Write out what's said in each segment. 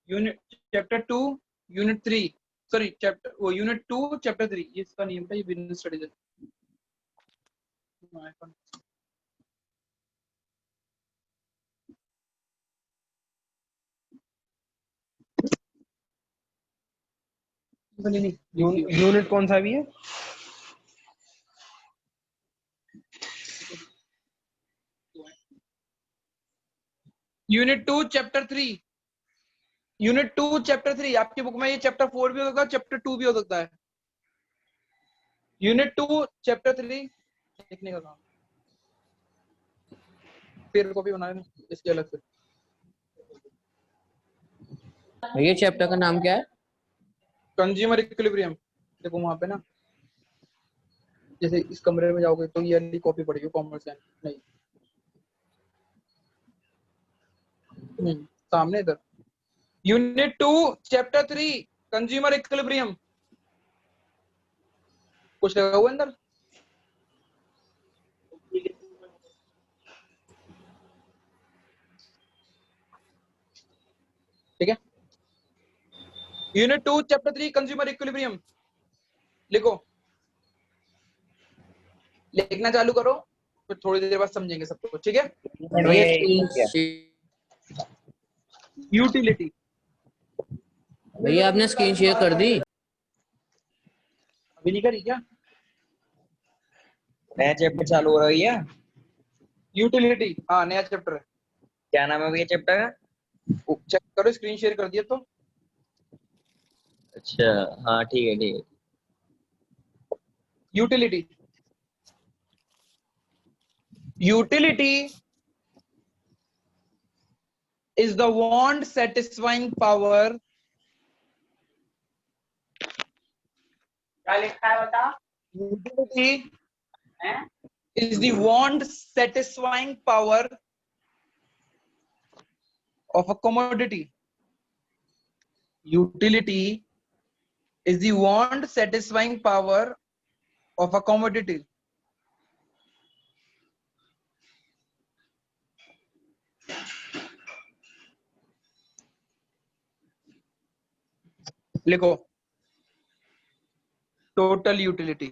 Unit chapter 2 unit 3 sorry chapter वो unit 2 chapter 3 इसका नियम था, ये बिजनेस स्टडीज है। यूनिट कौन सा भी है? यूनिट 2 चैप्टर 3 यूनिट 2 चैप्टर 3 आपकी बुक में ये चैप्टर 4 भी होगा, चैप्टर 2 भी हो सकता है। यूनिट 2 चैप्टर 3 लिखने का काम, फिर कॉपी बना लेना इसके अलग से। ये चैप्टर का नाम क्या है? Consumer equilibrium. देखो वहां पे ना, जैसे इस कमरे में जाओगे तो ये वाली कॉपी पड़ेगी कॉमर्स है नहीं, सामने इधर। यूनिट 2 चैप्टर 3 कंज्यूमर इक्विलिब्रियम, कुछ लगा हुआ अंदर? ठीक है, यूनिट 2 चैप्टर 3 कंज्यूमर इक्विलिब्रियम लिखो, लिखना चालू करो, फिर थोड़ी देर बाद समझेंगे सब कुछ। ठीक है, यूटिलिटी। भैया आपने स्क्रीन शेयर कर दी? अभी नहीं करी क्या? नया चैप्टर चालू हो रहा है भैया। यूटिलिटी, हाँ नया चैप्टर है। क्या नाम है भैया चैप्टर का? चेक करो, स्क्रीन शेयर कर दिया तो। अच्छा हाँ ठीक है ठीक है। Utility, utility is the want satisfying power। क्या लिखा है बता? Utility is the want satisfying power of a commodity। Utility is the want satisfying power of a commodity। लिखो, टोटल यूटिलिटी।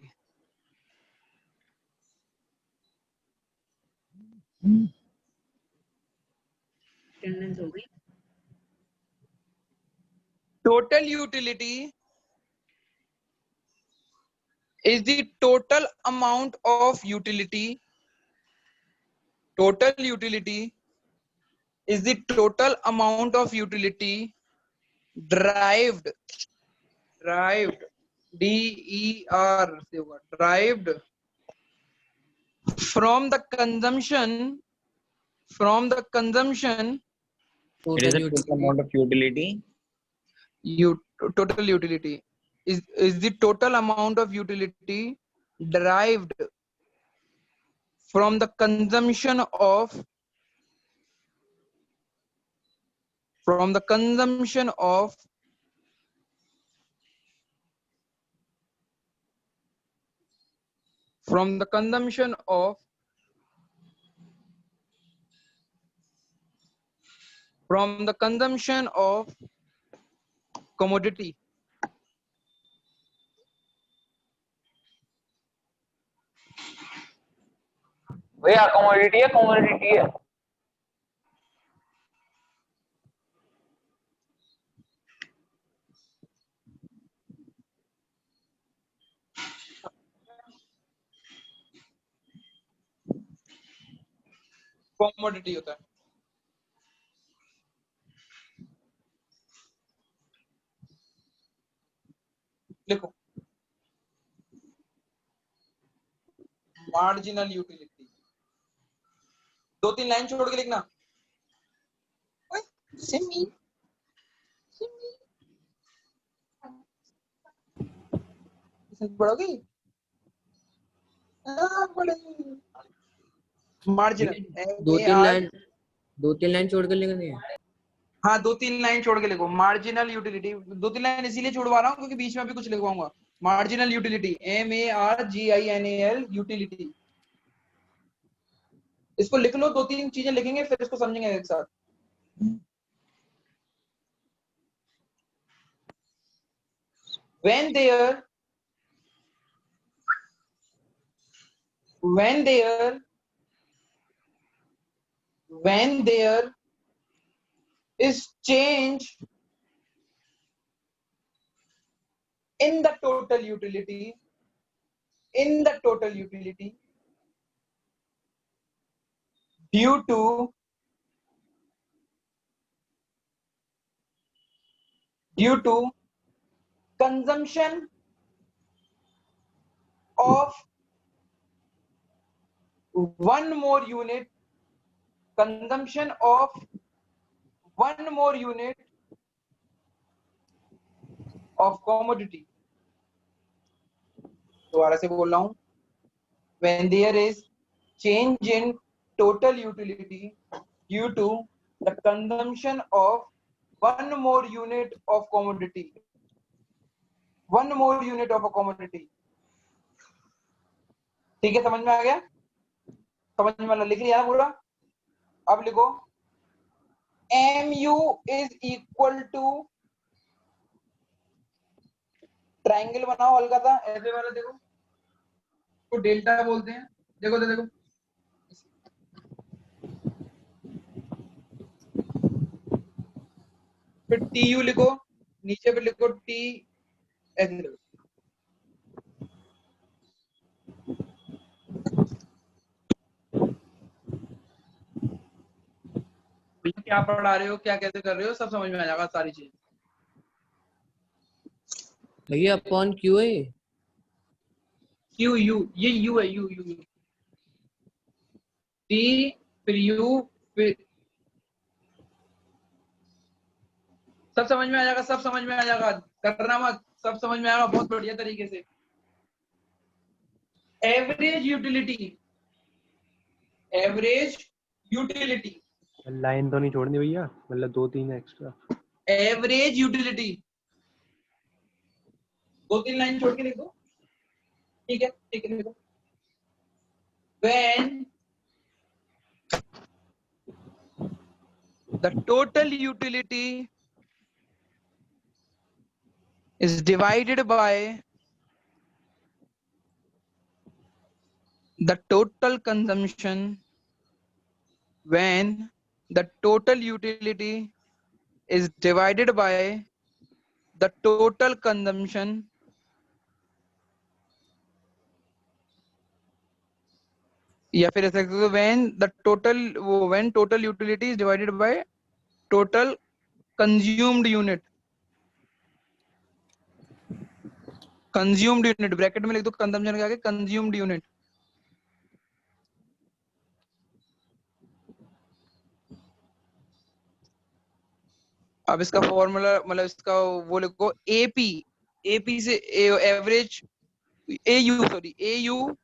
अटेंडेंस हो गई? Total utility is the total amount of utility। Total utility is the total amount of utility derived derived from the consumption It is the total amount of utility total utility is the total amount of utility derived from the consumption of commodity। भैया commodity है commodity है। commodity होता है। लिखो, marginal utility, 2-3 line छोड़ के लिखना। Simi पढ़ोगी? Marginal, दो तीन लाइन छोड़ कर लिखनी है। हाँ 2-3 लाइन छोड़ के लिखो, मार्जिनल यूटिलिटी। 2-3 लाइन इसीलिए छोड़वा रहा हूँ क्योंकि बीच में भी कुछ लिखवाऊंगा। मार्जिनल यूटिलिटी, MARGINAL यूटिलिटी, इसको लिख लो। 2-3 चीजें लिखेंगे फिर इसको समझेंगे एक साथ। when there is change in the total utility due to consumption of one more unit of commodity. दोबारा से बोल रहा हूं, when there is change in total utility due to the consumption of one more unit of commodity. ठीक है, समझ में आ गया? समझ में वाला लिख लिया पूरा? अब लिखो mu is equal to, triangle बनाओ हल्का सा ऐसे वाला, देखो तो डेल्टा बोलते हैं, देखो फिर tu लिखो, नीचे पे लिखो t, ऐसे लिखो। क्या पढ़ा रहे हो, क्या कैसे कर रहे हो, सब समझ में आ जाएगा सारी चीज। भैया अपॉन क्यू है, क्यू यू, ये यू है, यू टी फिर यू फिर, सब समझ में आ जाएगा, सब समझ में आ जाएगा, करना मत, सब समझ में आएगा बहुत बढ़िया तरीके से। एवरेज यूटिलिटी लाइन तो नहीं छोड़नी भैया, मतलब 2-3 एक्स्ट्रा। एवरेज यूटिलिटी 2-3 लाइन छोड़ के लिख दो, ठीक है लिखो। When the total utility is divided by the total consumption, when the total utility is divided by the total consumption, या फिर ऐसे when total utility is divided by total consumed unit, bracket में लिख दो कंजम्पशन के आगे consumed unit. अब इसका फॉर्मूला मतलब इसका वो लिखो एपी से average AU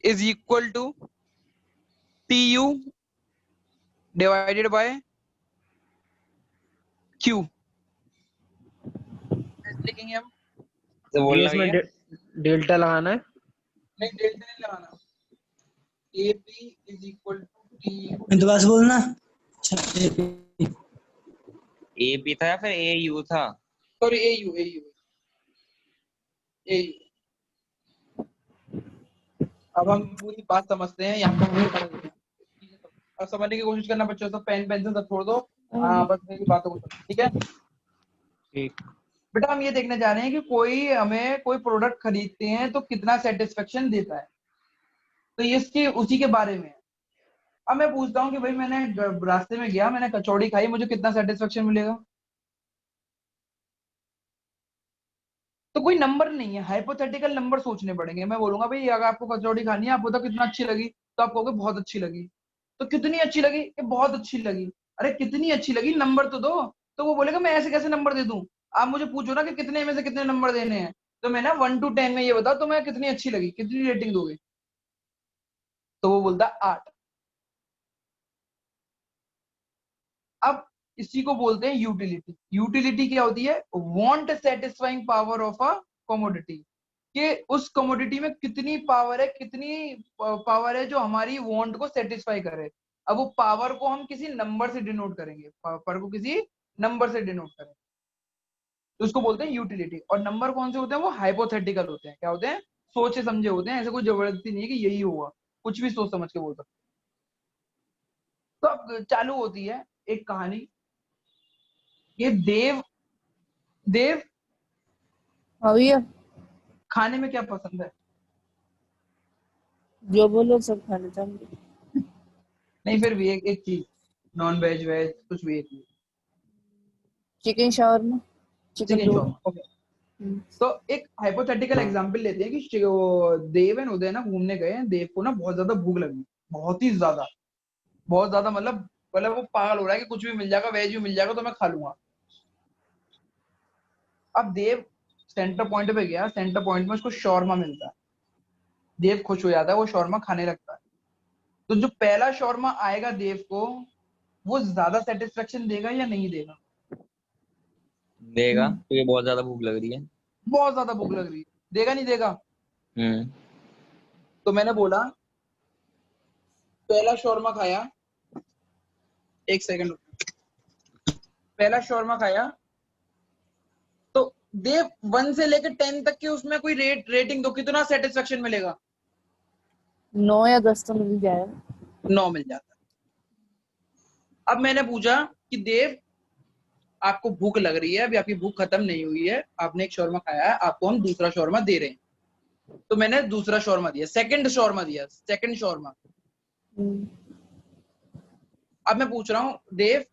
is equal to TU divided by Q। ऐसे लिखेंगे हम, तो बोल रहा इसमें है डेल्टा लगाना है, नहीं डेल्टा नहीं लगाना, AP is equal to TU। दोबारा से बोलना। AP था या फिर AU था? Sorry AU। अब हम पूरी बात समझते हैं, यहाँ पर अब समझने की कोशिश करना बच्चों, तो पेन पेंसिल सब छोड़ दो, बस मेरी बातों को समझो, ठीक है? ठीक। बेटा हम ये देखने जा रहे हैं कि हमें कोई प्रोडक्ट खरीदते हैं तो कितना सेटिस्फेक्शन देता है, तो ये उसी के बारे में। अब मैं पूछता हूँ कि भाई मैंने रास्ते में गया, मैंने कचौड़ी खाई, मुझे कितना सेटिस्फेक्शन मिलेगा? तो कोई नंबर नहीं है, हाइपोथेटिकल नंबर सोचने पड़ेंगे। मैं बोलूंगा भाई अगर आपको कचौड़ी खानी है, आप बताओ कितना अच्छी लगी, तो आप कहोगे बहुत अच्छी लगी। तो कितनी अच्छी लगी? कि बहुत अच्छी लगी। अरे कितनी अच्छी लगी, नंबर तो दो। तो वो बोलेगा मैं ऐसे कैसे नंबर दे दूं? आप मुझे पूछो ना कि कितने में से कितने नंबर देने हैं, तो मैं ना 1 to 10 में ये बताओ तो मैं कितनी अच्छी लगी, कितनी रेटिंग दोगे? तो वो बोलता 8। अब इसी को बोलते हैं यूटिलिटी। यूटिलिटी क्या होती है? Want satisfying power of a commodity, कि उस कमोडिटी में कितनी पावर है जो हमारी वांट को सेटिस्फाई करे। अब वो पावर को हम किसी नंबर से डिनोट करेंगे, पावर को किसी नंबर से डिनोट करेंगे। तो उसको बोलते हैं यूटिलिटी। और नंबर कौन से होते हैं? वो हाइपोथेटिकल होते हैं। क्या होते हैं? सोचे समझे होते हैं, ऐसे कोई जबरदस्ती नहीं है कि यही होगा, कुछ भी सोच समझ के बोल सकते। तो अब चालू होती है एक कहानी। ये देव हाँ भैया, खाने में क्या पसंद है? जो बोलो सब खा लेता हूँ। नहीं फिर भी एक चीज, नॉन वेज वेज कुछ भी एक चीज। Chicken shawarma, chicken chicken roll. Shawarma, okay. तो एक हाइपोथेटिकल एग्जांपल लेते हैं कि वो देव एंड उदय ना घूमने गए हैं। देव को ना बहुत ज्यादा भूख लगी, बहुत ही ज्यादा, बहुत ज्यादा, मतलब वो पागल हो रहा है कि कुछ भी मिल जाएगा, वेज भी मिल जाएगा तो मैं खा लूंगा। अब देव सेंटर पॉइंट पे गया, सेंटर पॉइंट में उसको शॉर्मा मिलता है। देव खुश हो जाता है, वो शॉर्मा खाने लगता है। तो जो पहला शॉर्मा आएगा देव को, वो ज्यादा सेटिस्फेक्शन देगा या नहीं देगा? देगा, तो ये बहुत ज्यादा भूख लग रही है। बहुत ज्यादा भूख लग रही है, देगा नहीं देगा? हम्म। तो मैंने बोला पहला शॉर्मा खाया, एक सेकंड, पहला शॉर्मा खाया तो देव 1 से लेकर 10 तक की उसमें कोई रेटिंग दो, कितना सेटिस्फेक्शन मिलेगा? 9 या 10 तो मिल जाएगा। 9 मिल जाता है। अब मैंने पूछा कि देव आपको भूख लग रही है, अभी आपकी भूख खत्म नहीं हुई है, आपने एक शॉर्मा खाया है, आपको हम दूसरा शॉर्मा दे रहे हैं। तो मैंने दूसरा शॉर्मा दिया, सेकंड शॉर्मा दिया, सेकंड शॉर्मा। अब मैं पूछ रहा हूँ देव,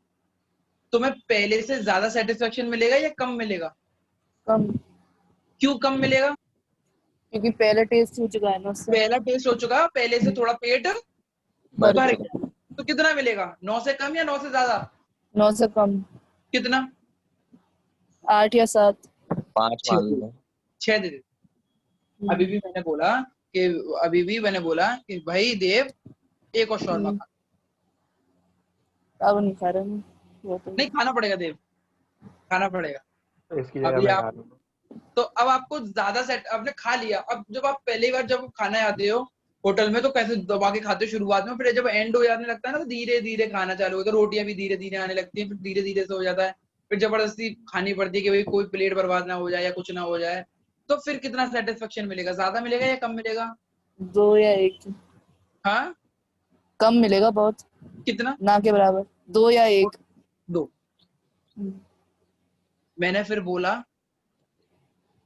तुम्हें पहले से ज्यादा सेटिस्फेक्शन मिलेगा या कम मिलेगा? कम, क्यों कम मिलेगा? क्योंकि पहले टेस्ट हो चुका है ना उससे। पहला टेस्ट हो चुका, पहले से थोड़ा पेट भर भर गया। गया। तो कितना मिलेगा? 9 से कम या 9 से ज्यादा? 9 से कम, कितना? 8 या 7। 5 मान लो। 6 दे दे। अभी भी मैंने बोला कि भाई देव एक और शॉर्मा खा। अब नहीं खा रहा मैं वो तो। नहीं खाना पड़ेगा देव, खाना पड़ेगा। तो इसकी जगह अभी मैं आप, खा लूंगा। तो अब आपको ज्यादा सेट, आपने खा लिया। अब जब आप पहली बार जब खाना आते हो होटल में तो कैसे दबा के खाते हो शुरुआत में, फिर जब एंड हो जाने लगता है ना तो धीरे धीरे खाना चालू होता है। रोटियां भी धीरे धीरे आने लगती हैं, फिर धीरे धीरे से हो जाता है। फिर जबरदस्ती खानी पड़ती है कि भाई कोई प्लेट बर्बाद ना हो जाए या कुछ ना हो जाए। तो फिर कितना सेटिस्फेक्शन मिलेगा? ज्यादा मिलेगा या कम मिलेगा? 2 या 1। हाँ, कम मिलेगा बहुत, कितना? ना के बराबर। 2 या 1। 2। मैंने फिर बोला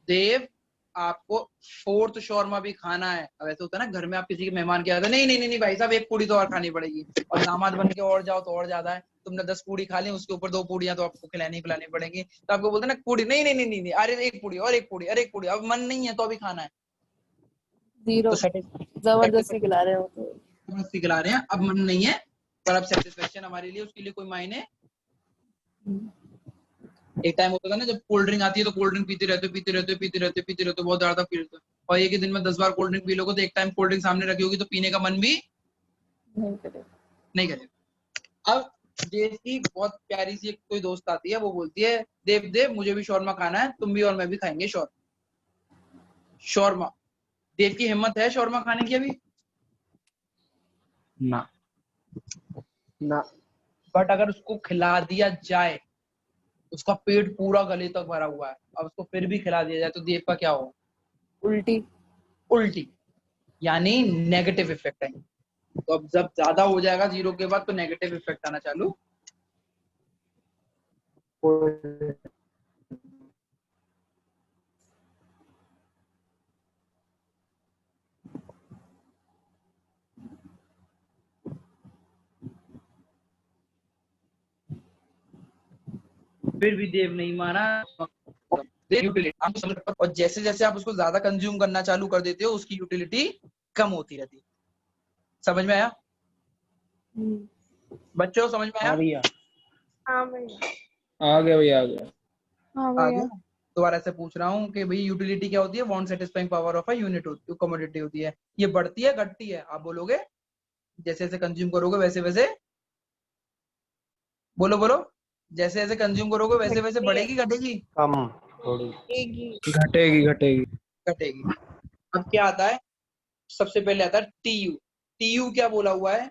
देव आपको फोर्थ शॉर्मा भी खाना है। अब ऐसा होता है ना घर में आप किसी के मेहमान के आते, नहीं नहीं नहीं नहीं भाई साहब एक पूड़ी तो और खानी पड़ेगी, और दामाद बन के और जाओ तो और ज्यादा है, तुमने 10 पूड़ी खा ली, उसके ऊपर 2 पूड़ियां तो आपको खिलानी पिलानी पड़ेंगी। तो आपको बोलते हैं ना पूड़ी, नहीं नहीं नहीं नहीं नहीं, अरे एक पूड़ी और एक पूड़ी, अरे एक पूड़ी, अब मन नहीं है तो अभी खाना है। 0 तो जबरदस्ती खिला रहे हो तो। जबरदस्ती खिला रहे हैं, अब मन नहीं है पर अब सेटिस्फेक्शन हमारे लिए, उसके लिए कोई मायने। एक टाइम होता था ना जब कोल्ड ड्रिंक आती है तो कोल्ड ड्रिंक पीते रहते बहुत ज्यादा पी लेते, और एक ही दिन में 10 बार कोल्ड ड्रिंक पी लोगे तो एक टाइम कोल्ड ड्रिंक सामने रखी होगी तो पीने का मन भी नहीं करेगा। अब जैसी बहुत प्यारी सी एक कोई दोस्त आती है, वो बोलती है देव देव मुझे भी शौरमा खाना है, तुम भी और मैं भी खाएंगे शौरमा। देव की हिम्मत है शौरमा खाने की अभी? ना। ना। बट अगर उसको खिला दिया जाए, उसका पेट पूरा गले तक भरा हुआ है, अब उसको फिर भी खिला दिया जाए तो देव का क्या होगा? उल्टी, यानी नेगेटिव इफेक्ट है। तो अब जब ज्यादा हो जाएगा 0 के बाद तो नेगेटिव इफेक्ट आना चालू। फिर भी देव नहीं माना। और जैसे जैसे आप उसको ज्यादा कंज्यूम करना चालू कर देते हो उसकी यूटिलिटी कम होती रहती है। समझ में आया बच्चों? समझ में आया? हाँ भैया। हाँ भैया। आ गया भैया, आ गया। हाँ आ भैया। गया। दोबारा से पूछ रहा हूँ कि भाई यूटिलिटी क्या होती है? Want satisfying power of a unit commodity होती है। ये बढ़ती है घटती है? आप बोलोगे जैसे जैसे कंज्यूम करोगे वैसे वैसे, बोलो बोलो, जैसे जैसे कंज्यूम करोगे वैसे वैसे बढ़ेगी घटेगी? कम थोड़ी। घटेगी घटेगी। घटेगी। अब क्या आता है? सबसे पहले आता है टीयू। टीयू क्या बोला हुआ है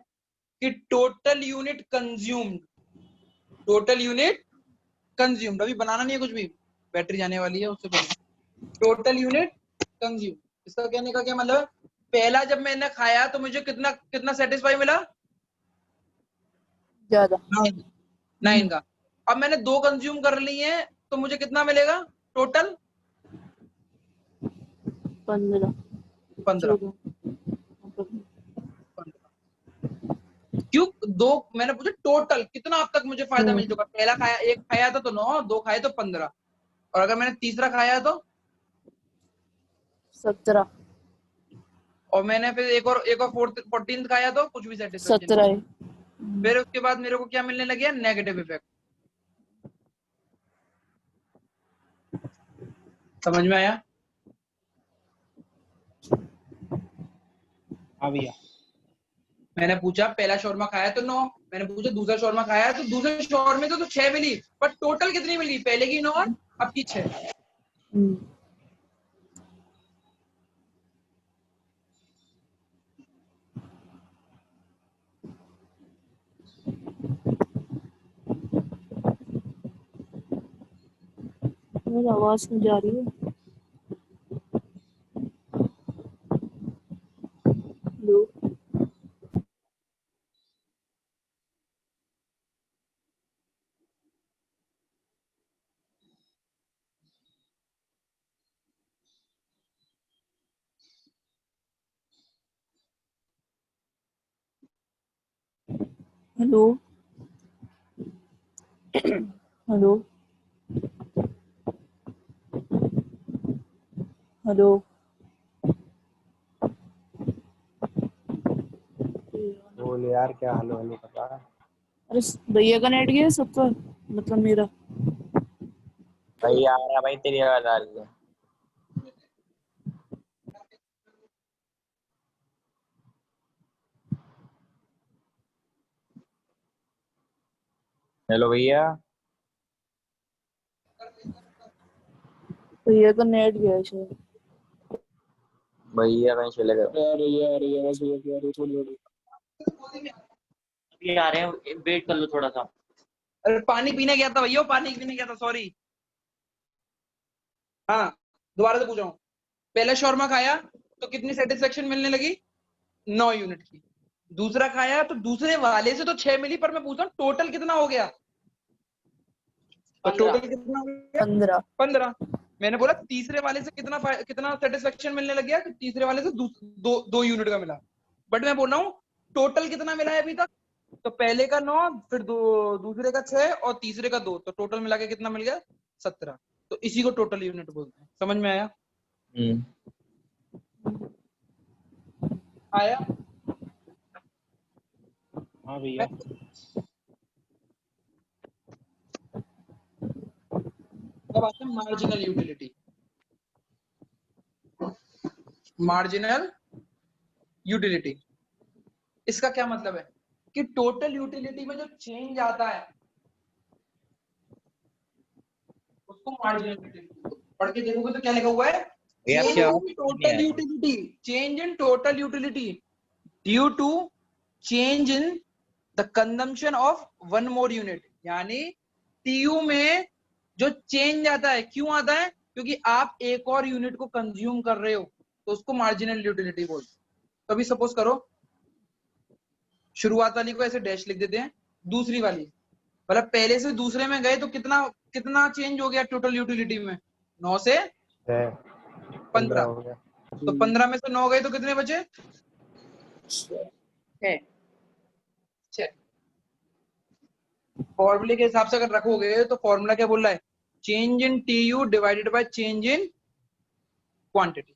कि total unit consumed, total unit consumed. अभी बनाना नहीं है कुछ भी, बैटरी जाने वाली है उससे पहले। टोटल यूनिट कंज्यूम, इसका कहने का क्या मतलब है, पहला जब मैंने खाया तो मुझे कितना कितना सेटिस्फाई मिला, ज्यादा 9 का। अब मैंने 2 कंज्यूम कर लिए हैं तो मुझे कितना मिलेगा टोटल, 15 15। 14 क्यों 2 मैंने पूछा टोटल कितना अब तक मुझे फायदा मिल चुका, पहला खाया 1 खाया था तो 9, 2 खाए तो 15, और अगर मैंने तीसरा खाया तो 17 और मैंने फिर एक और 14th खाया तो कुछ भी सेटिस्फेक्शन। 17 है। फिर उसके बाद मेरे को क्या मिलने लगे, नेगेटिव इफेक्ट। समझ में आया? हाँ भैया। मैंने पूछा पहला शौरमा खाया तो 9, मैंने पूछा दूसरा शौरमा खाया तो दूसरे शौरमे तो 6 मिली, पर टोटल कितनी मिली, पहले की 9 और अब की 6। मेरी आवाज नहीं जा रही है। हेलो हेलो हेलो हेलो बोल यार क्या हेलो हेलो कर रहा है। अरे भैया का नेट गया सबका, मतलब मेरा। भाई आ रहा भाई, तेरी आवाज आ रही है। हेलो भैया। भैया का नेट गया शायद। भैया कहीं चले गए? अभी आ रहे हैं, वेट कर लो थोड़ा सा। अरे पानी पीने गया था भैया, पानी पीने गया था, सॉरी। हाँ दोबारा से पूछ रहा हूँ, पहला शौरमा खाया तो कितनी सेटिस्फेक्शन मिलने लगी, 9 यूनिट की। दूसरा खाया तो दूसरे वाले से तो 6 मिली, पर मैं पूछ रहा हूँ टोटल कितना हो गया, तो टोटल कितना हो गया 15 15। मैंने बोला तीसरे वाले से कितना सेटिस्फेक्शन मिलने लग गया, कि तीसरे वाले से 2 यूनिट का मिला, बट मैं बोल रहा हूँ टोटल कितना मिला है अभी तक, तो पहले का 9, फिर दूसरे का 6 और तीसरे का 2, तो टोटल मिला के कितना मिल गया 17। तो इसी को टोटल यूनिट बोलते हैं। समझ में आया? आया? हाँ भैया। अब आते हैं मार्जिनल यूटिलिटी। मार्जिनल यूटिलिटी, इसका क्या मतलब है कि टोटल यूटिलिटी में जो चेंज आता है उसको मार्जिनल यूटिलिटी। पढ़ के देखोगे तो क्या लिखा हुआ है, भैया चेंज आपकी आवाज इन नहीं आ टोटल रही। Utility, change in total utility due to change in the consumption of 1 more unit. यानी टीयू में जो चेंज आता है, क्यों आता है, क्योंकि आप एक और यूनिट को कंज्यूम कर रहे हो, तो उसको मार्जिनल यूटिलिटी बोलते हैं। तो अभी सपोज करो, शुरुआत वाली को ऐसे डैश लिख देते हैं, दूसरी वाली मतलब पहले से दूसरे में गए तो कितना कितना चेंज हो गया टोटल यूटिलिटी में, 9 से 15 15। हो गया। तो 15 में से 9 गए तो कितने बचे, 6। फॉर्मूले के हिसाब से अगर रखोगे तो फॉर्मूला क्या बोल रहा है, change in TU divided by change in quantity.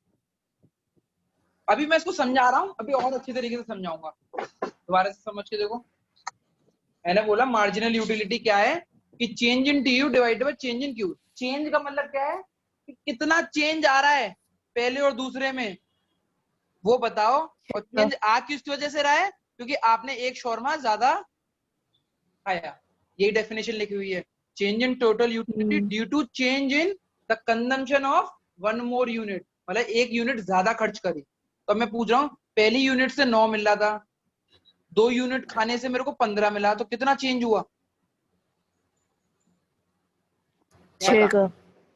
अभी मैं इसको समझा रहा हूं, अभी और अच्छे तरीके से समझाऊंगा, दोबारा से समझ के देखो। मैंने बोला मार्जिनल यूटिलिटी क्या है, कि change in TU divided by change in Q. Change का मतलब क्या है, कि कितना चेंज आ रहा है पहले और दूसरे में, वो बताओ। और चेंज आ किस वजह से रहा है, क्योंकि आपने एक शौरमा ज्यादा खाया। यही डेफिनेशन लिखी हुई है, change in total utility due to change in the consumption of 1 more unit, मतलब एक यूनिट ज्यादा खर्च करी। तो मैं पूछ रहा हूँ, पहली यूनिट से 9 मिल रहा था, 2 यूनिट खाने से मेरे को 15 मिला, तो कितना चेंज हुआ, 6 का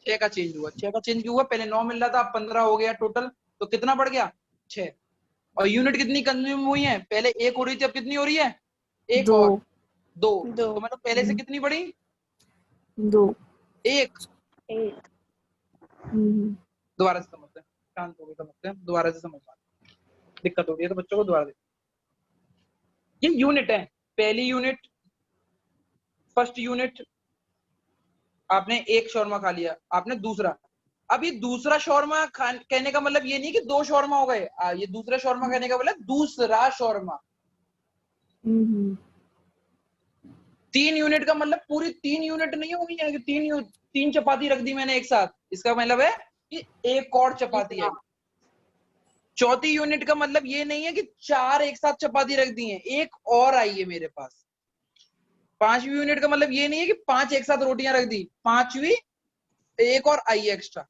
6 का चेंज हुआ। 6 का चेंज क्यों हुआ? पहले 9 मिल रहा था, अब 15 हो गया टोटल, तो कितना बढ़ गया? 6। और यूनिट कितनी कंज्यूम हुई है? पहले 1 हो रही थी, अब कितनी हो रही है? 1 दो। और 2। दो। तो मतलब पहले से कितनी बढ़ी? 2। 1। एक। दोबारा से समझते हैं, शांत हो गए, समझते हैं, दोबारा से समझ दिक्कत हो रही है तो बच्चों को दोबारा ये यूनिट है। पहली यूनिट, फर्स्ट यूनिट, आपने एक शौरमा खा लिया, आपने दूसरा, अब ये दूसरा शौरमा कहने का मतलब ये नहीं कि 2 शौरमा हो गए, ये दूसरा शौरमा कहने का मतलब दूसरा शौरमा। 3 यूनिट का मतलब पूरी 3 यूनिट नहीं होगी है कि 3 चपाती रख दी मैंने एक साथ, इसका मतलब है कि एक और चपाती है। चौथी यूनिट का मतलब ये नहीं है कि 4 एक साथ चपाती रख दी है, एक और आई है मेरे पास। 5वीं यूनिट का मतलब ये नहीं है कि 5 एक साथ रोटियां रख दी, 5वीं एक और आई एक्स्ट्रा।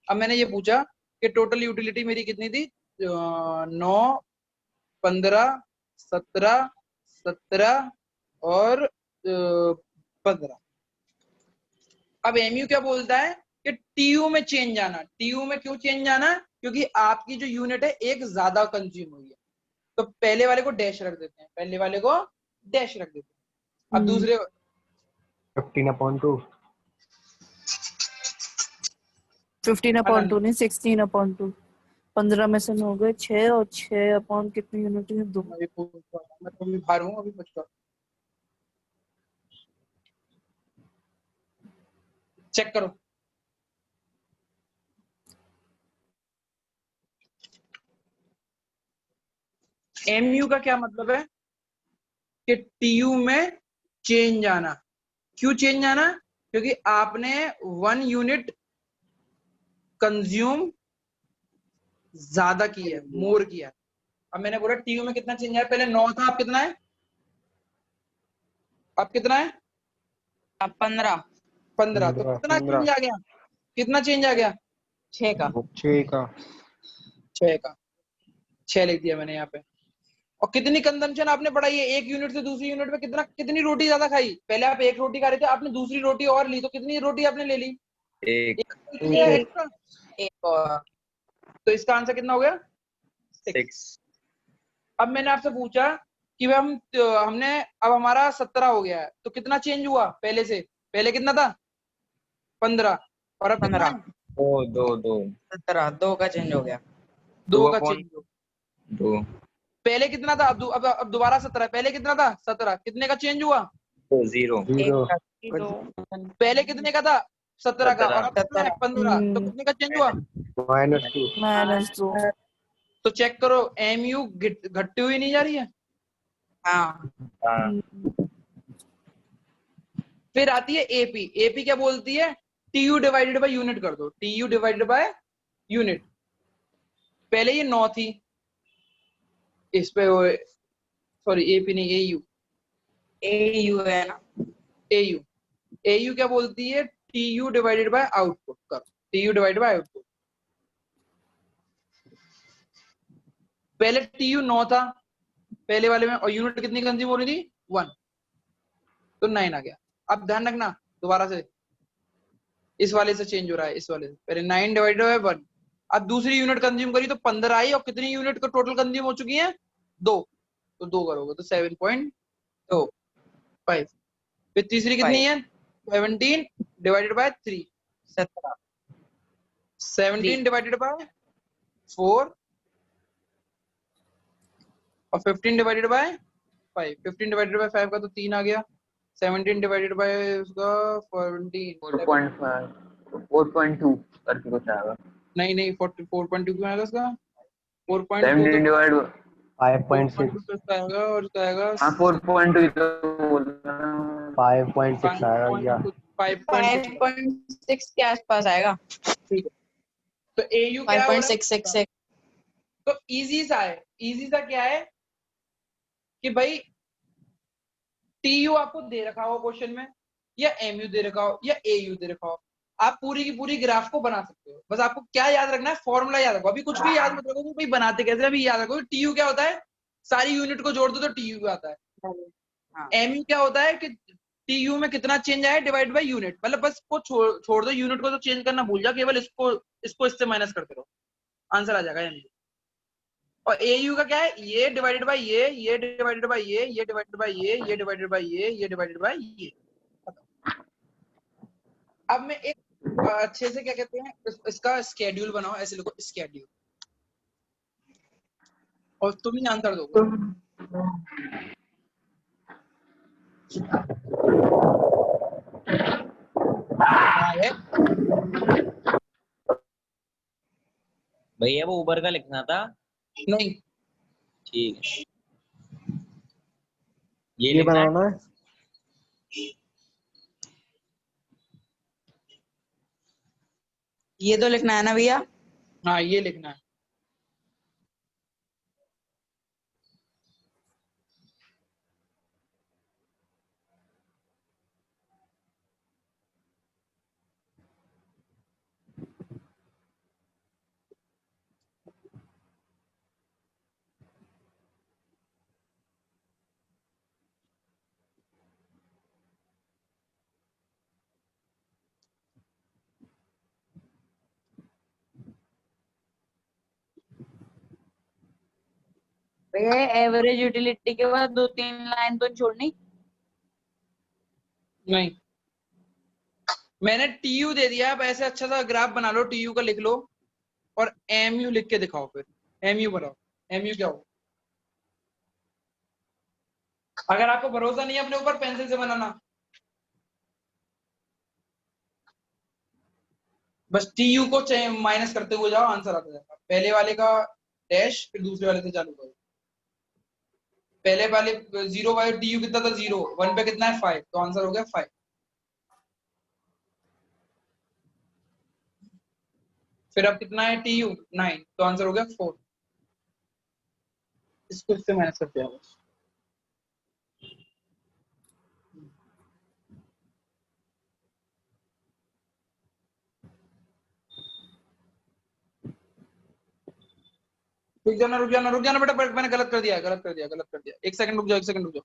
अब मैंने ये पूछा कि टोटल यूटिलिटी मेरी कितनी थी? 9, 15, 17, 17 और 15। अब एमयू क्या बोलता है कि टीयू में चेंज आना। टीयू में क्यों चेंज आना? क्योंकि आपकी जो यूनिट है एक ज्यादा कंज्यूम हुई है, तो पहले वाले को डैश रख देते हैं, पहले वाले को डैश रख देते हैं। अब दूसरे 15/2 15/2 नहीं, 16/2। 15 में से 9 हो गए 6, और 6 अपॉन कितनी यूनिट है? 2। मैं तो भी बाहर हूँ अभी बचकर, चेक करो। एमयू का क्या मतलब है कि टीयू में चेंज आना। क्यों चेंज आना? क्योंकि आपने 1 यूनिट कंज्यूम ज्यादा की है, मोर किया। अब मैंने बोला टीयू में कितना चेंज आया? पहले 9 था, अब कितना है? अब कितना है? अब 15। 15। तो कितना चेंज आ गया? कितना चेंज आ गया? 6 का। 6 का 6 का। 6 लिख दिया मैंने यहाँ पे। और कितनी कंजम्पशन आपने बढ़ाई है? एक यूनिट से दूसरी यूनिट में कितनी रोटी ज्यादा खाई? पहले आप एक रोटी खा रहे थे, आपने दूसरी रोटी और ली, तो कितनी रोटी आपने ले ली? एक एक्स्ट्रा। एक और। तो इसका आंसर कितना हो गया? 6। अब मैंने आपसे पूछा कि हमने अब हमारा 17 हो गया है, तो कितना चेंज हुआ पहले से? पहले कितना था? 15। और अब कितना है? 2 17, 2 का चेंज हो गया। 2 का चेंज हो। 2 पहले कितना था? अब दोबारा 17। पहले कितना था? 17। कितने का चेंज हुआ? 0 दो। पहले कितने का था? 17 का। और अब कितना है? 15। तो हम्म। कितने का चेंज हुआ? -2 -2। तो चेक करो, एमयू घटती हुई नहीं जा रही है। हाँ। हाँ फिर आती है एपी। एपी क्या बोलती है? टीयू डिवाइडेड बाय यूनिट कर दो। TU divided by unit. पहले ये 9 थी, इस पे सॉरी एपी नहीं, एयू। एयू है ना। एयू। एयू क्या बोलती है? टीयू डिवाइडेड बाय आउटपुट कर। TU divided by output. पहले टीयू 9 था पहले वाले में, और यूनिट कितनी कंज्यूम हो रही थी? 1। तो 9 आ गया। अब ध्यान रखना, दोबारा से इस वाले से चेंज हो रहा है, इस वाले से। पहले 9 डिवाइडेड बाय 1। अब दूसरी यूनिट कंज्यूम करी तो 15 आई, और कितनी यूनिट को टोटल कंज्यूम हो चुकी है? 2। तो 2 करोगे तो 7.25। फिर तीसरी कितनी है? 17 डिवाइडेड बाय 3। 17। 17 डिवाइडेड बाय 4 और 15 डिवाइडेड बाय 5। 15 डिवाइडेड बाय 5 का तो 3 आ गया। 17 डिवाइडेड बाय उसका 14 4.2 करके कुछ आएगा। नहीं 4.2 क्यों आएगा उसका? 4.2 तो 17 डिवाइड 5.6 तो इसका आएगा, और इसका आएगा 4.2 तो बोल रहा हूँ। 5.6 आएगा भैया। 5.6। 5.6 के आसपास आएगा। ठीक है, तो एयू क्या हो रहा है? 5.666। तो इजी सा है। इजी सा क्या है कि भाई टीयू आपको दे रखा हो क्वेश्चन में, या एमयू दे रखा हो, या एयू दे रखा हो, आप पूरी की पूरी ग्राफ को बना सकते हो। बस आपको क्या याद रखना है? फॉर्मूला याद रखो। अभी कुछ भी याद मत रखो कि भाई बनाते कैसे, अभी याद रखो टीयू क्या होता है, सारी यूनिट को जोड़ दो तो टीयू आता है। हाँ। एमयू क्या होता है कि टीयू में कितना चेंज आया डिवाइड बाय यूनिट, मतलब बस को छोड़ दो, यूनिट को तो चेंज करना भूल जा, केवल इसको इससे माइनस करते रहो, आंसर आ जाएगा एमयू। और एयू का क्या है, ये डिवाइडेड बाय ये डिवाइडेड बाय ये डिवाइडेड बाय ये डिवाइडेड बाय ये डिवाइडेड बाय ये। अब मैं एक अच्छे से क्या कहते हैं इसका स्केड्यूल बनाओ, ऐसे लिखो स्केड्यूल, और तुम ही आंसर दोगे। है भैया वो ऊबर का लिखना था। नहीं, ठीक है, ये ये लिखना है। बनाना है। ये तो लिखना है ना भैया। हाँ ये लिखना है। भैया एवरेज यूटिलिटी के बाद 2-3 लाइन तो छोड़नी। नहीं, मैंने टीयू दे दिया, अब ऐसे अच्छा सा ग्राफ बना लो, टीयू का लिख लो और एमयू लिख के दिखाओ, फिर एमयू बनाओ, एमयू क्या हो। अगर आपको भरोसा नहीं है अपने ऊपर, पेंसिल से बनाना, बस टीयू को माइनस करते हुए जाओ, आंसर आता जाएगा। पहले वाले का डैश, फिर दूसरे वाले से चालू करो। पहले वाले 0 वाले टीयू कितना था, 0, 1 पे कितना है 5, तो आंसर हो गया 5। फिर अब कितना है टीयू 9, तो आंसर हो गया 4। इसको इससे माइनस करते हैं बस। रुक जाना बेटा, मैंने गलत कर दिया, गलत कर दिया, गलत कर दिया। एक सेकंड रुक जाओ, एक सेकंड रुक जाओ।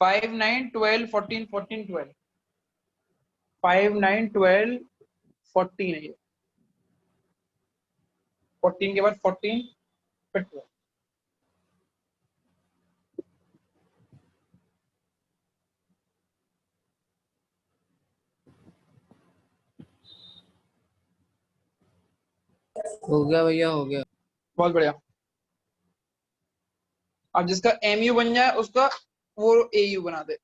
फाइव 9 12 14 14 12, 5 9 12 14 है ये, 14 के बाद 14 फिर 12। हो गया भैया, हो गया। बहुत बढ़िया। अब जिसका एमयू बन जाए उसका वो एयू बना दे।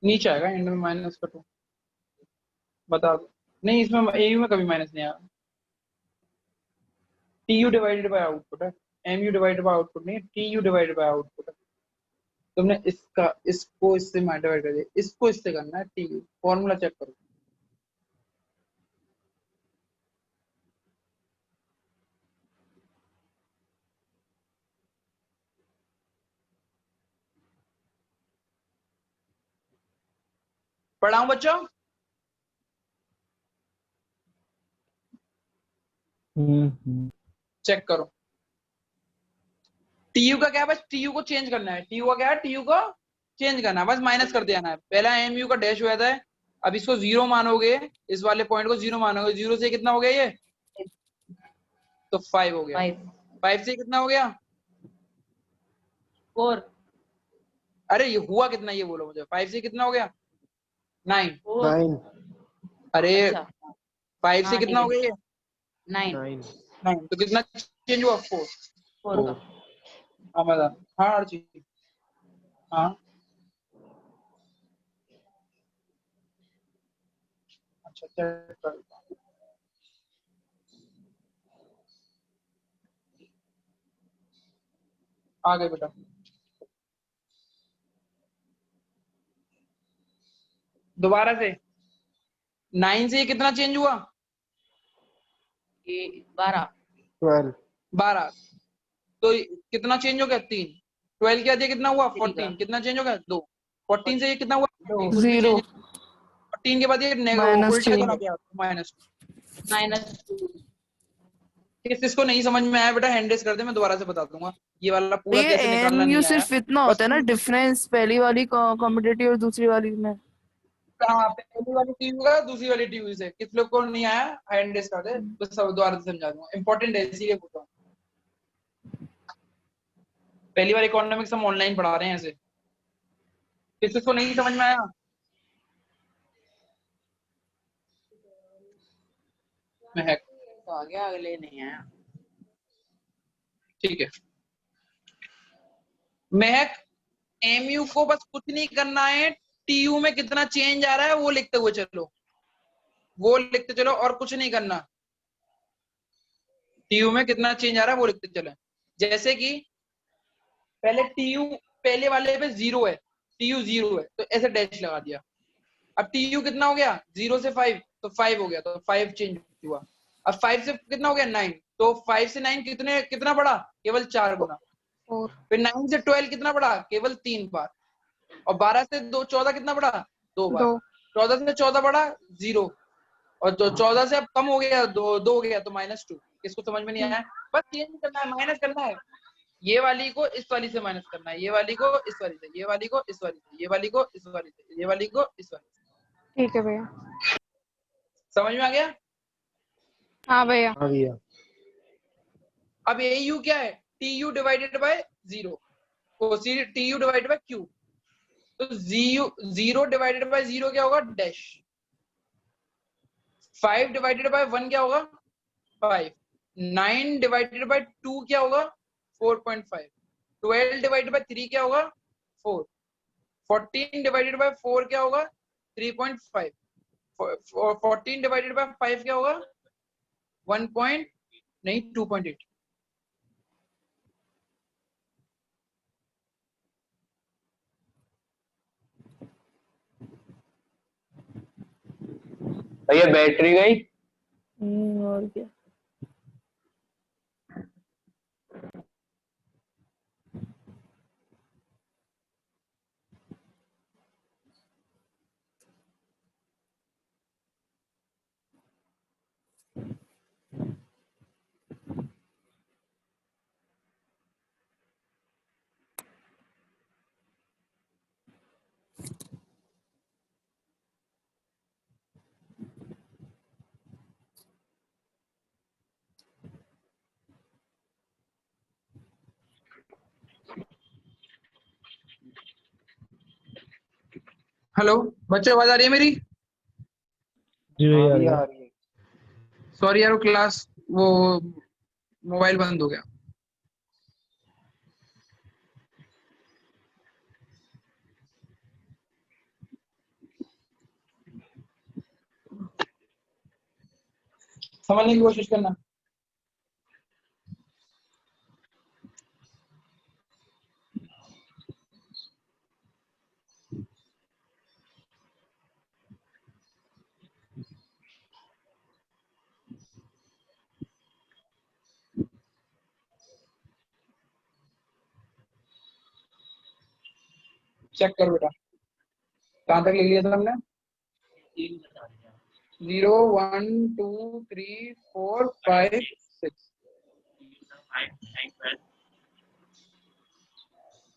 नीचे आएगा एंड में माइनस का 2, बता दो। नहीं, इसमें एयू में कभी माइनस नहीं आया। टीयू डिवाइडेड बाय आउटपुट है, एमयू डिवाइडेड बाय आउटपुट नहीं है, टीयू डिवाइडेड बाय आउटपुट है। तुमने इसको इससे डिवाइड कर दिया, इसको इससे करना है टीयू। फॉर्मूला चेक करो। पढ़ाऊं बच्चों? चेक करो। टीयू का क्या है, बस टीयू को चेंज करना है। टीयू का क्या है, टीयू को चेंज करना है, बस माइनस कर देना है। पहला एमयू का डैश हुआ था, अब इसको 0 मानोगे, इस वाले पॉइंट को 0 मानोगे। 0 से कितना हो गया ये, तो 5 हो गया। 5 से कितना हो गया, 4। अरे ये हुआ कितना ये बोलो मुझे। 5 से कितना हो गया 9। 9 अरे अच्छा 5 से हाँ कितना हो ठीक है, गया ये 9 9 9, तो कितना चेंज हुआ 4। 4 का। हाँ मजा, हाँ हर चीज, हाँ अच्छा चेक कर, आ गए बेटा। दोबारा से 9 से ये कितना चेंज हुआ? ये 12 12 12। तो कितना चेंज हो गया? 3। 12 के बाद ये कितना हुआ? 14। का। कितना चेंज हो गया? 2। 14 से ये कितना हुआ? 2। 0 14 के बाद ये -2 उल्टा चला गया -2। इसको नहीं समझ में आया बेटा हैंड रेस कर दे, मैं दोबारा से बता दूंगा। ये वाला पूरा ये कैसे निकालना एमयू नहीं आया। सिर्फ इतना होता है ना डिफरेंस पहली वाली कॉम्पिटिटिव और दूसरी वाली में। हाँ, पहली वाली टीवी का दूसरी वाली टीवी से किस लोग को नहीं आया हैंड रेस कर दे, बस सब दोबारा से समझा दूंगा। इंपॉर्टेंट है इसीलिए पूछा हूं। पहली बार इकोनॉमिक्स हम ऑनलाइन पढ़ा रहे हैं ऐसे। किसको नहीं समझ में आया? महक तो आ गया, अगले नहीं आया। ठीक है। महक एमयू को बस कुछ नहीं करना है, टीयू में कितना चेंज आ रहा है वो लिखते हुए चलो, वो लिखते चलो और कुछ नहीं करना। टीयू में कितना चेंज आ रहा है वो लिखते चले। जैसे कि पहले टीयू पहले वाले पे 0 है, टीयू 0 है तो ऐसे डैश लगा दिया। अब टीयू कितना हो गया? 0 से 5 तो 5 हो गया, तो 5 चेंज हुआ। अब 5 से कितना हो गया? 9, तो 5 से 9 कितना बढ़ा? केवल 4 गुना। फिर 9 से 12 कितना बढ़ा? केवल 3 बार। और 12 से 14 कितना बढ़ा? 2 बार। 14 से 14 बढ़ा 0, और जो 14 से अब कम हो गया 2 हो गया तो -2। किसको समझ में नहीं आया? बस चेंज करना है, माइनस करना है। ये वाली को इस वाली से माइनस करना है, ये वाली को इस वाली से, ये वाली को इस वाली से, ये वाली को इस वाली से, ये वाली को इस वाली से। ठीक है भैया। समझ में आ गया? हाँ भैया। हाँ भैया। अब ए यू क्या है? T U divided by 0, T U divided by Q. तो 0 डिवाइडेड बाय 0 क्या होगा? डैश। 5 डिवाइडेड बाय 1 क्या होगा? 5। 9 डिवाइडेड बाय 2 क्या होगा? 4.5। 12 डिवाइडेड बाय 3 क्या होगा? 4। 14 डिवाइडेड बाय 4 क्या होगा? 3.5। 14 डिवाइडेड बाय 5 क्या होगा? 2.8। भैया बैटरी गई? और क्या। हेलो बच्चों, आवाज आ रही है मेरी? हाँ भैया आ रही है। सॉरी यार, वो क्लास वो मोबाइल बंद हो गया। समझने की कोशिश करना। चेक कर बेटा, कहां तक लिख लिया था हमने? 0 1 2 3 4 5 6।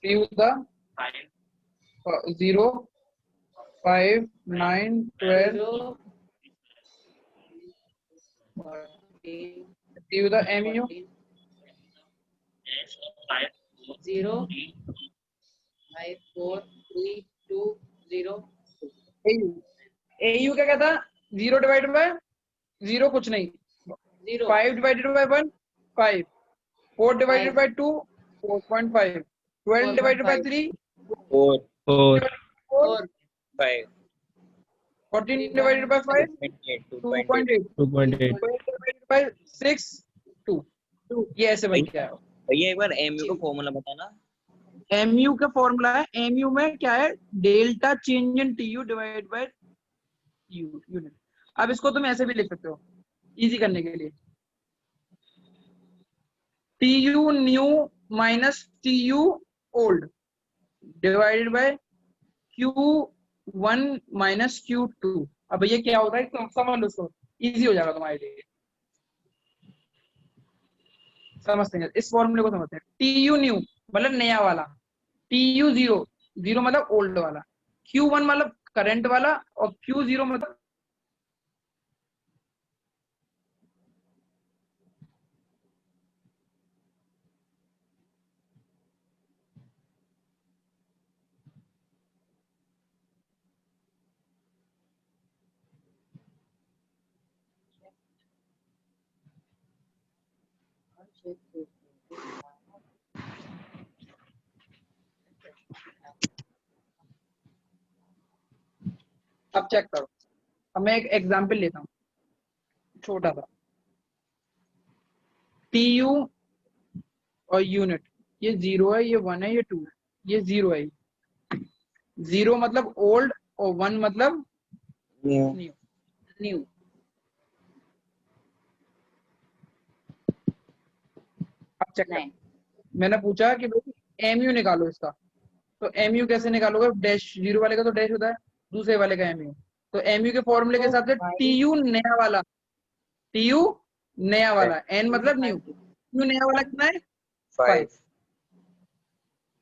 Q the 0 5 9 12 Q the MU 0 5 4 3 2 0 AU क्या कहता? 0 डिवाइडेड बाय 0 कुछ नहीं, 0 5 divided by 1 5, 4 divided by 2 4.5, 12 divided by 3 4 4, 5 14 divided by 5 2.8, 12 divided by 6 2। ये ऐसे बन गया। भैया एक बार एमयू का फॉर्मूला बताना। एमयू का फॉर्मूला है, एमयू में क्या है? Delta change in TU divided by unit. अब इसको तुम ऐसे भी लिख सकते हो इजी करने के लिए, TU new minus TU old divided by Q1 minus Q2। अब भैया क्या होता है तो समझ लो, उसको इजी हो जाएगा तुम्हारे लिए। समझते हैं, इस फॉर्मूले को समझते हैं। TU न्यू मतलब नया वाला, TU जीरो, जीरो मतलब ओल्ड वाला, Q1 मतलब करंट वाला, और Q0 मतलब अब चेक करो। अब मैं एक एग्जांपल लेता हूँ छोटा सा, TU और यूनिट, ये 0 है, ये 1 है, ये 2 है, ये 0 है। 0 मतलब ओल्ड और 1 मतलब न्यू। न्यू। न्यू। अब चेक कर, मैंने पूछा कि भाई MU निकालो इसका, तो MU कैसे निकालोगे? डैश, 0 वाले का तो डैश होता है, दूसरे वाले का MU। तो MU के फॉर्मूले के हिसाब से TU नया वाला, TU नया वाला, N मतलब न्यू, TU नया वाला कितना है? 5।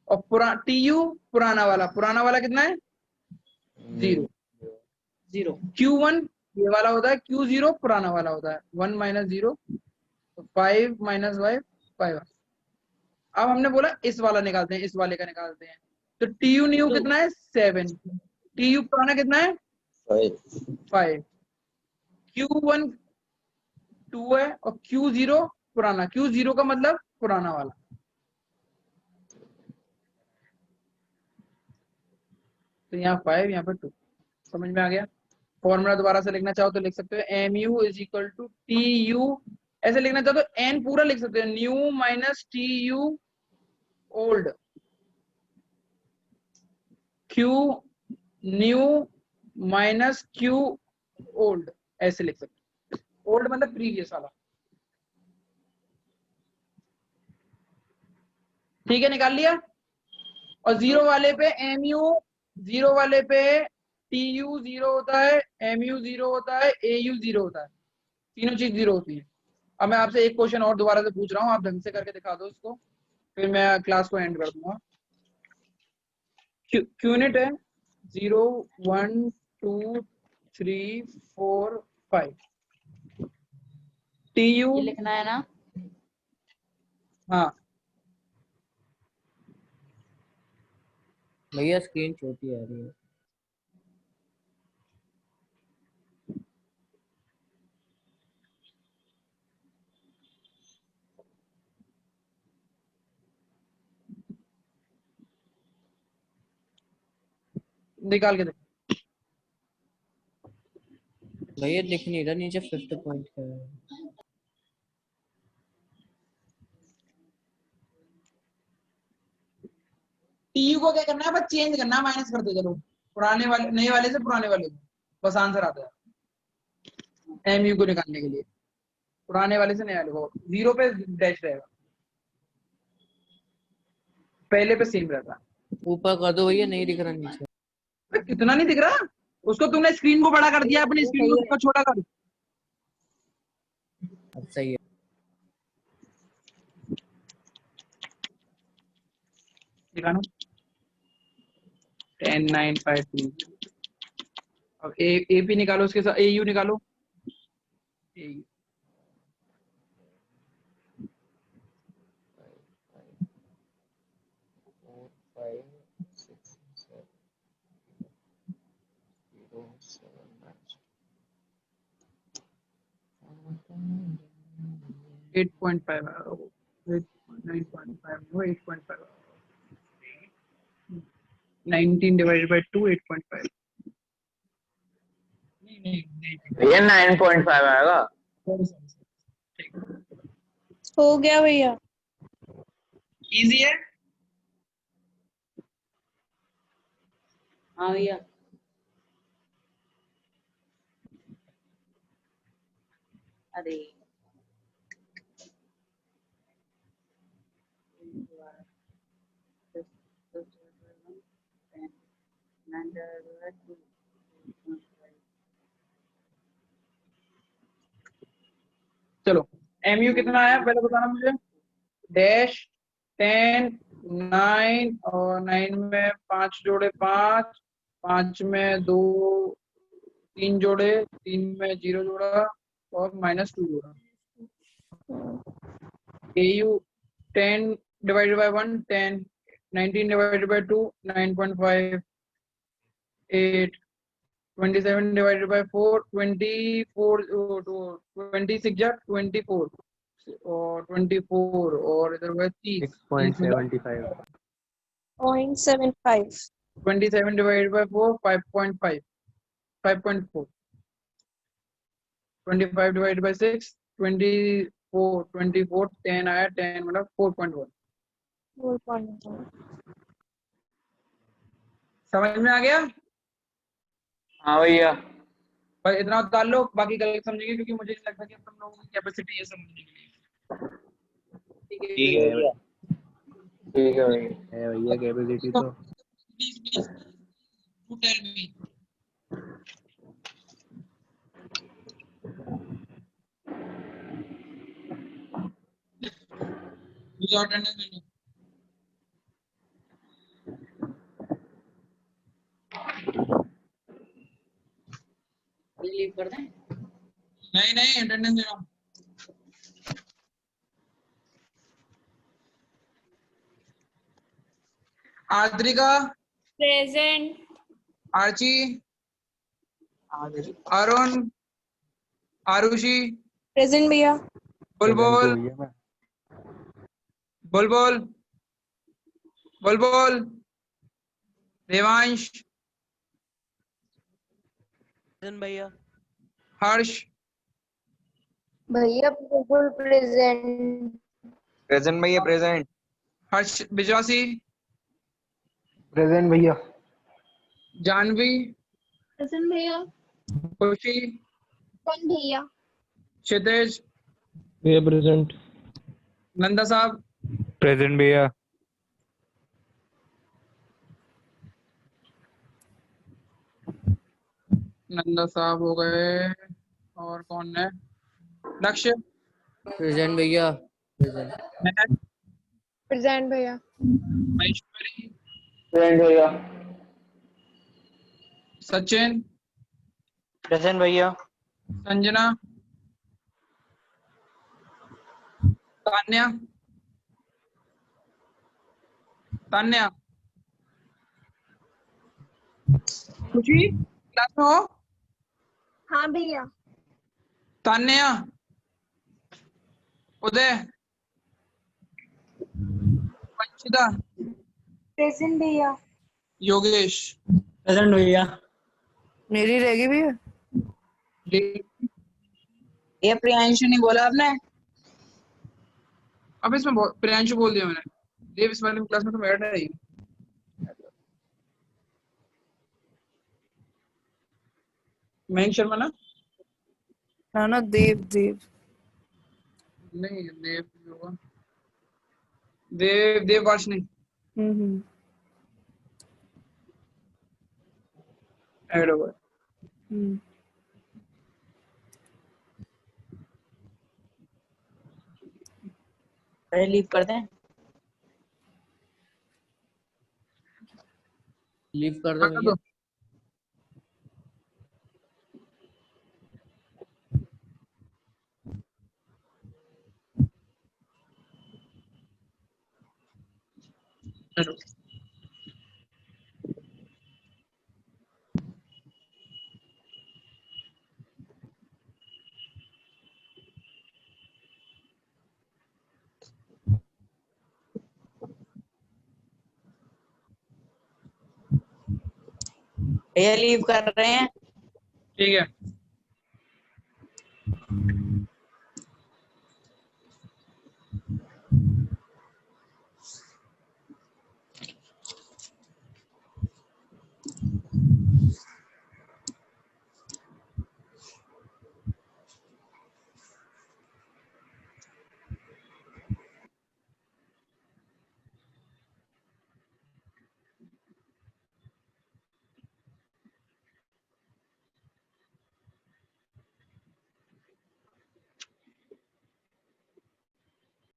और TU पुराना वाला कितना है? 0। Q1 ये वाला होता है, Q0 पुराना वाला होता है, 1 माइनस 0, 5 माइनस 5। अब हमने बोला इस वाला निकालते हैं, इस वाले का निकालते हैं, तो TU न्यू कितना है? 7। TU पुराना कितना है? 5। Q1 2 है, और Q0 पुराना, Q0 का मतलब पुराना वाला। तो यहाँ 5, यहाँ पर 2। समझ में आ गया? फॉर्मूला दोबारा से लिखना चाहो तो लिख सकते हो, MU is equal to TU, ऐसे लिखना चाहो तो N पूरा लिख सकते हो, new minus TU old, Q new minus Q old, ऐसे लिख सकते हो। ओल्ड मतलब प्रीवियस वाला। ठीक है, निकाल लिया। और 0 वाले पे MU, 0 वाले पे TU 0 होता है, MU 0 होता है, AU 0 होता है, तीनों चीज 0 होती है। अब मैं आपसे एक क्वेश्चन और दोबारा से पूछ रहा हूँ, आप ढंग से करके दिखा दो इसको, फिर मैं क्लास को एंड कर दूंगा। यूनिट है 0 1 2 3 4 5। TU ये लिखना है ना? हाँ, भैया स्क्रीन छोटी आ रही है। निकाल के दे। भैया दिख नहीं रहा नीचे 5th पॉइंट का है। TU को क्या करना है? बस चेंज करना है, माइनस करते चलो, पुराने वाले, नए वाले से पुराने वाले को, बस आंसर आता है। MU को निकालने के लिए पुराने वाले से नए वाले को, 0 पे डैश रहेगा, पहले पे सेम रहता है। ऊपर कर दो भैया, नहीं दिख रहा नीचे। कितना नहीं दिख रहा? उसको तुमने स्क्रीन को बड़ा कर दिया, अपनी स्क्रीन को थोड़ा छोटा कर। अब सही है। दिखाना 10 9 5 3। अब AP निकालो, उसके साथ AU निकालो। AU at 8.5 9.5 no 8.5 19 divided by 2 8.5। ये 9.5 आएगा। हो गया भैया। इजी है। हाँ भैया। अरे चलो MU कितना आया पहले बताना मुझे। डैश 10 9 और 9 में 5 जोड़े 5, 5 में 2 3 जोड़े, 3 में 0 जोड़ा और -2 जोड़ा। AU 10 divided by 1 10, 19 divided by 2 9.5, 8, 27 divided by 4 24, 26 जा 24 और 24 और इधर हुआ 30, 6.75 0.75 27 divided by 4 5.5, 5.4, 25 divided by 6 24, 24 10 आया 10 मतलब 4.1। 4.1 समझ में आ गया। हाँ भैया। पर इतना उतार लो, बाकी कल समझेंगे क्योंकि मुझे नहीं लगता कि तुम लोगों की कैपेसिटी है समझने के लिए। ठीक है ठीक है भैया। ठीक है भैया। है भैया कैपेसिटी तो। Please to tell me. मुझे अटेंडेंस ले लो। लीव कर दें। नहीं नहीं अटेंडेंस दे रहा हूँ। आद्रिका, प्रेजेंट आर्ची, अरुण, आरुषि, प्रेजेंट भैया बुलबुल, भैया मैं बुलबुल, बुलबुल, देवांश, भैया। हर्ष, भैया बिल्कुल प्रेजेंट। प्रेजेंट भैया प्रेजेंट। हर्ष बिजासी, प्रेजेंट भैया। जानवी, प्रेजेंट भैया खुशी, कौन भैया क्षितिज, भैया प्रेजेंट। नंदा साहब, प्रेजेंट भैया। नंदा साहब हो गए। और कौन है? लक्ष्य, प्रेजेंट भैया। प्रेजेंट। महक, प्रेजेंट भैया महेश्वरी, प्रेजेंट भैया। सचिन, प्रेजेंट भैया। संजना, तान्या, तान्या, खुशी क्लास में हो? हाँ भैया तान्या, उदय, पंचिता, प्रेजेंट भैया योगेश। प्रेजेंट भैया। मेरी रहेगी भैया। ये प्रियांशु नहीं बोला आपने। अब इसमें प्रियांशु बोल दिया मैंने। देव इस वाली क्लास में तो ऐड है ही। मयंक शर्मा ना? ना देव देव। नहीं देव होगा। देव देव वाश नहीं हम्म। ऐड होगा। हम्म। पहले लीव कर दें। लीव कर दो हाँ, कर भैया। दो। चलो। भैया लीव कर रहे हैं। ठीक है।